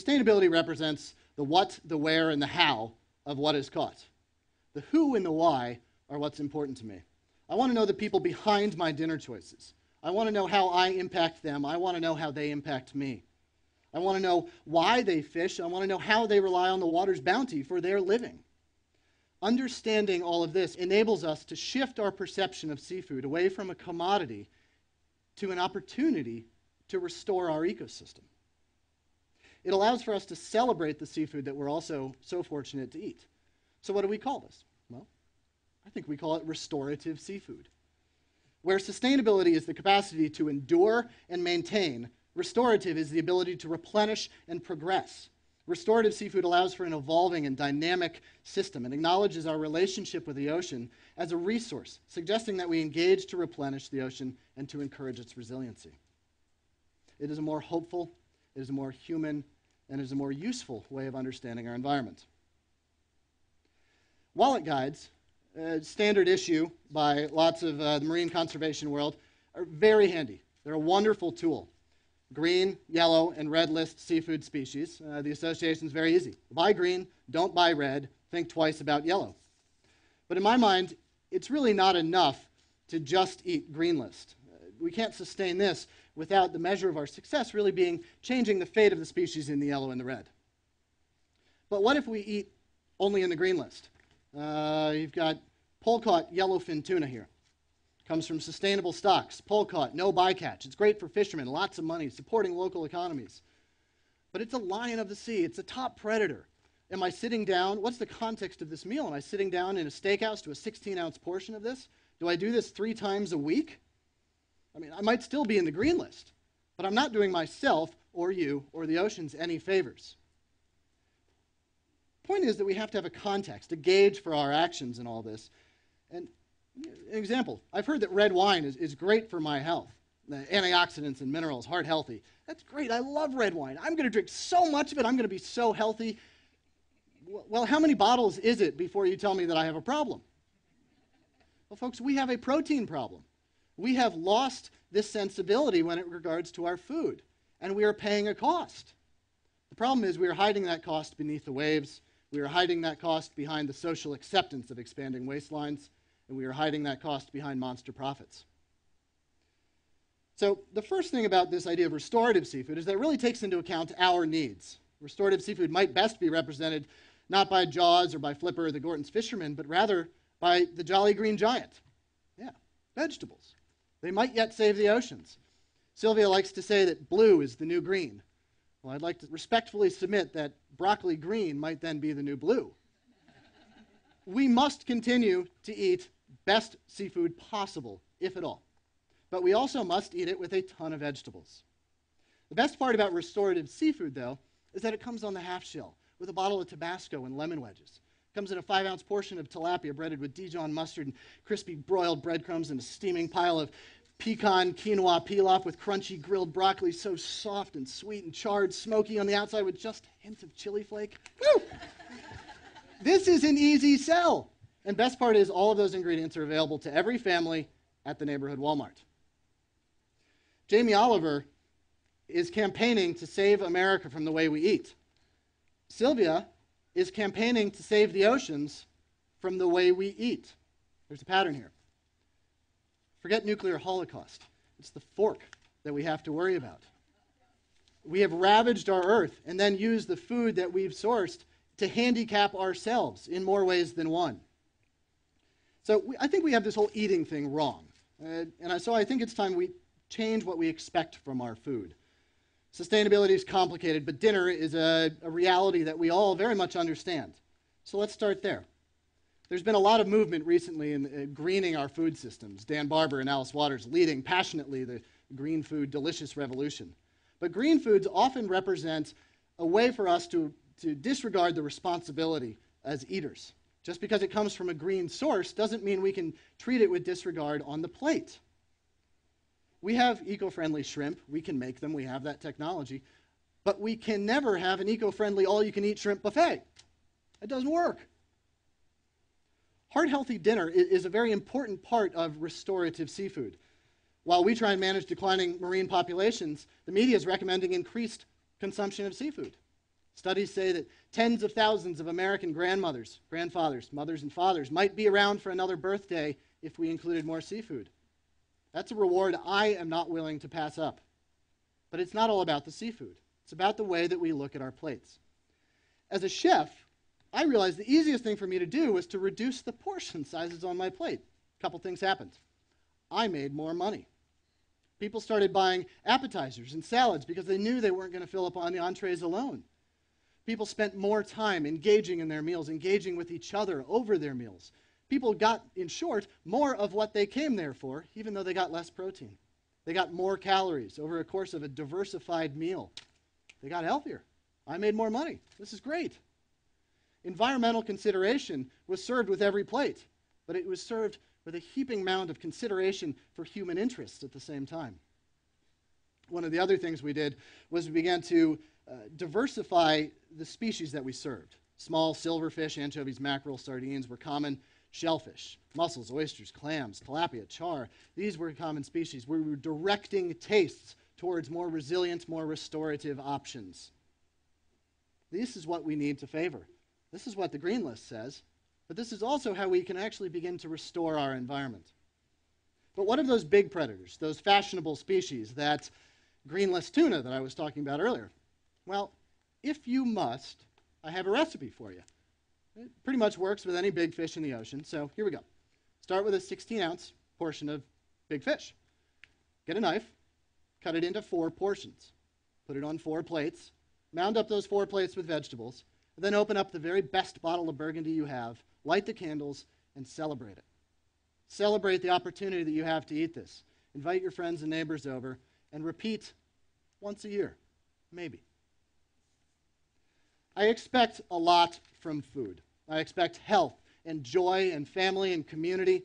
sustainability represents the what, the where, and the how of what is caught. The who and the why are what's important to me. I want to know the people behind my dinner choices. I want to know how I impact them. I want to know how they impact me. I want to know why they fish. I want to know how they rely on the water's bounty for their living. Understanding all of this enables us to shift our perception of seafood away from a commodity to an opportunity to restore our ecosystem. It allows for us to celebrate the seafood that we're also so fortunate to eat. So what do we call this? Well, I think we call it restorative seafood. Where sustainability is the capacity to endure and maintain, restorative is the ability to replenish and progress. Restorative seafood allows for an evolving and dynamic system and acknowledges our relationship with the ocean as a resource, suggesting that we engage to replenish the ocean and to encourage its resiliency. It is a more hopeful, it is a more human, and it is a more useful way of understanding our environment. Wallet guides, a standard issue by lots of the marine conservation world, are very handy. They're a wonderful tool. Green, yellow, and red list seafood species. The association is very easy. Buy green, don't buy red, think twice about yellow. But in my mind, it's really not enough to just eat green list. We can't sustain this without the measure of our success really being changing the fate of the species in the yellow and the red. But what if we eat only in the green list? You've got pole-caught yellowfin tuna here. Comes from sustainable stocks, pole-caught, no bycatch. It's great for fishermen, lots of money, supporting local economies. But it's a lion of the sea. It's a top predator. Am I sitting down? What's the context of this meal? Am I sitting down in a steakhouse to a 16-ounce portion of this? Do I do this 3 times a week? I mean, I might still be in the green list, but I'm not doing myself or you or the oceans any favors. The point is that we have to have a context, a gauge for our actions in all this. And an example, I've heard that red wine is great for my health. The antioxidants and minerals, heart healthy. That's great. I love red wine. I'm going to drink so much of it. I'm going to be so healthy. Well, how many bottles is it before you tell me that I have a problem? Well, folks, we have a protein problem. We have lost this sensibility when it regards to our food, and we are paying a cost. The problem is we are hiding that cost beneath the waves. We are hiding that cost behind the social acceptance of expanding waistlines, and we are hiding that cost behind monster profits. So the first thing about this idea of restorative seafood is that it really takes into account our needs. Restorative seafood might best be represented not by Jaws or by Flipper or the Gorton's Fisherman, but rather by the Jolly Green Giant. Yeah, vegetables. They might yet save the oceans. Sylvia likes to say that blue is the new green. Well, I'd like to respectfully submit that broccoli green might then be the new blue. We must continue to eat best seafood possible, if at all. But we also must eat it with a ton of vegetables. The best part about restorative seafood, though, is that it comes on the half shell with a bottle of Tabasco and lemon wedges. It comes in a 5-ounce portion of tilapia breaded with Dijon mustard and crispy broiled breadcrumbs and a steaming pile of pecan quinoa pilaf with crunchy grilled broccoli so soft and sweet and charred, smoky on the outside with just a hint of chili flake. Woo! This is an easy sell. And best part is all of those ingredients are available to every family at the neighborhood Walmart. Jamie Oliver is campaigning to save America from the way we eat. Sylvia is campaigning to save the oceans from the way we eat. There's a pattern here. Forget nuclear holocaust. It's the fork that we have to worry about. We have ravaged our earth and then used the food that we've sourced to handicap ourselves in more ways than one. So I think we have this whole eating thing wrong. So I think it's time we change what we expect from our food. Sustainability is complicated, but dinner is a reality that we all very much understand. So let's start there. There's been a lot of movement recently in greening our food systems. Dan Barber and Alice Waters leading passionately the green food delicious revolution. But green foods often represent a way for us to disregard the responsibility as eaters. Just because it comes from a green source doesn't mean we can treat it with disregard on the plate. We have eco-friendly shrimp. We can make them. We have that technology. But we can never have an eco-friendly all-you-can-eat shrimp buffet. It doesn't work. Heart-healthy dinner is a very important part of restorative seafood. While we try and manage declining marine populations, the media is recommending increased consumption of seafood. Studies say that tens of thousands of American grandmothers, grandfathers, mothers, and fathers might be around for another birthday if we included more seafood. That's a reward I am not willing to pass up. But it's not all about the seafood. It's about the way that we look at our plates. As a chef, I realized the easiest thing for me to do was to reduce the portion sizes on my plate. A couple things happened. I made more money. People started buying appetizers and salads because they knew they weren't going to fill up on the entrees alone. People spent more time engaging in their meals, engaging with each other over their meals. People got, in short, more of what they came there for, even though they got less protein. They got more calories over a course of a diversified meal. They got healthier. I made more money. This is great. Environmental consideration was served with every plate, but it was served with a heaping mound of consideration for human interests at the same time. One of the other things we did was we began to diversify the species that we served. Small silverfish, anchovies, mackerel, sardines were common. Shellfish, mussels, oysters, clams, tilapia, char, these were common species. We were directing tastes towards more resilient, more restorative options. This is what we need to favor. This is what the Green List says, but this is also how we can actually begin to restore our environment. But what of those big predators, those fashionable species, that Green List tuna that I was talking about earlier? Well, if you must, I have a recipe for you. It pretty much works with any big fish in the ocean, so here we go. Start with a 16-ounce portion of big fish. Get a knife, cut it into 4 portions. Put it on 4 plates, mound up those 4 plates with vegetables, and then open up the very best bottle of Burgundy you have, light the candles, and celebrate it. Celebrate the opportunity that you have to eat this. Invite your friends and neighbors over, and repeat once a year, maybe. I expect a lot from food. I expect health and joy and family and community.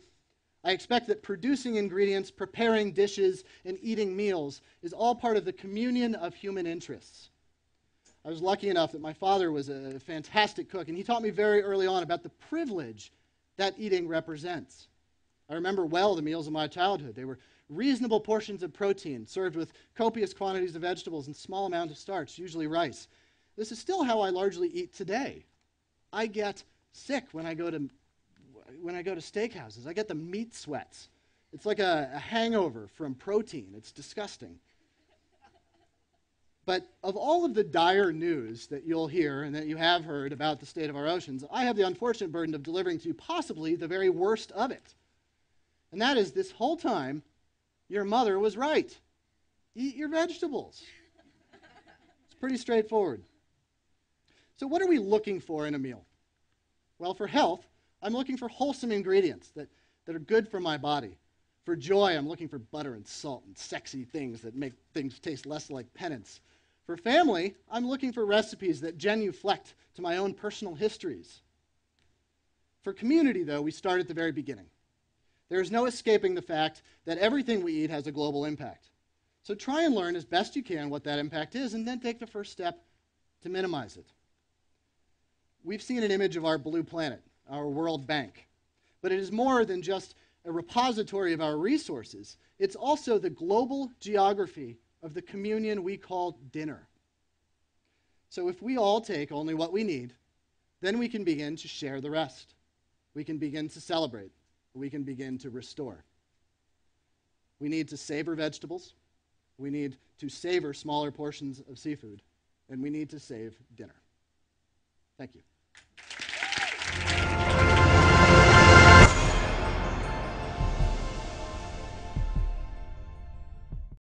I expect that producing ingredients, preparing dishes, and eating meals is all part of the communion of human interests. I was lucky enough that my father was a fantastic cook, and he taught me very early on about the privilege that eating represents. I remember well the meals of my childhood. They were reasonable portions of protein, served with copious quantities of vegetables and small amount of starch, usually rice. This is still how I largely eat today. I get sick when I go to steakhouses. I get the meat sweats. It's like a hangover from protein. It's disgusting. But of all of the dire news that you'll hear and that you have heard about the state of our oceans, I have the unfortunate burden of delivering to you possibly the very worst of it. And that is, this whole time, your mother was right. Eat your vegetables. It's pretty straightforward. So what are we looking for in a meal? Well, for health, I'm looking for wholesome ingredients that are good for my body. For joy, I'm looking for butter and salt and sexy things that make things taste less like penance. For family, I'm looking for recipes that genuflect to my own personal histories. For community, though, we start at the very beginning. There is no escaping the fact that everything we eat has a global impact. So try and learn as best you can what that impact is, and then take the first step to minimize it. We've seen an image of our blue planet, our World Bank. But it is more than just a repository of our resources. It's also the global geography of the communion we call dinner. So if we all take only what we need, then we can begin to share the rest. We can begin to celebrate. We can begin to restore. We need to savor vegetables. We need to savor smaller portions of seafood. And we need to save dinner. Thank you.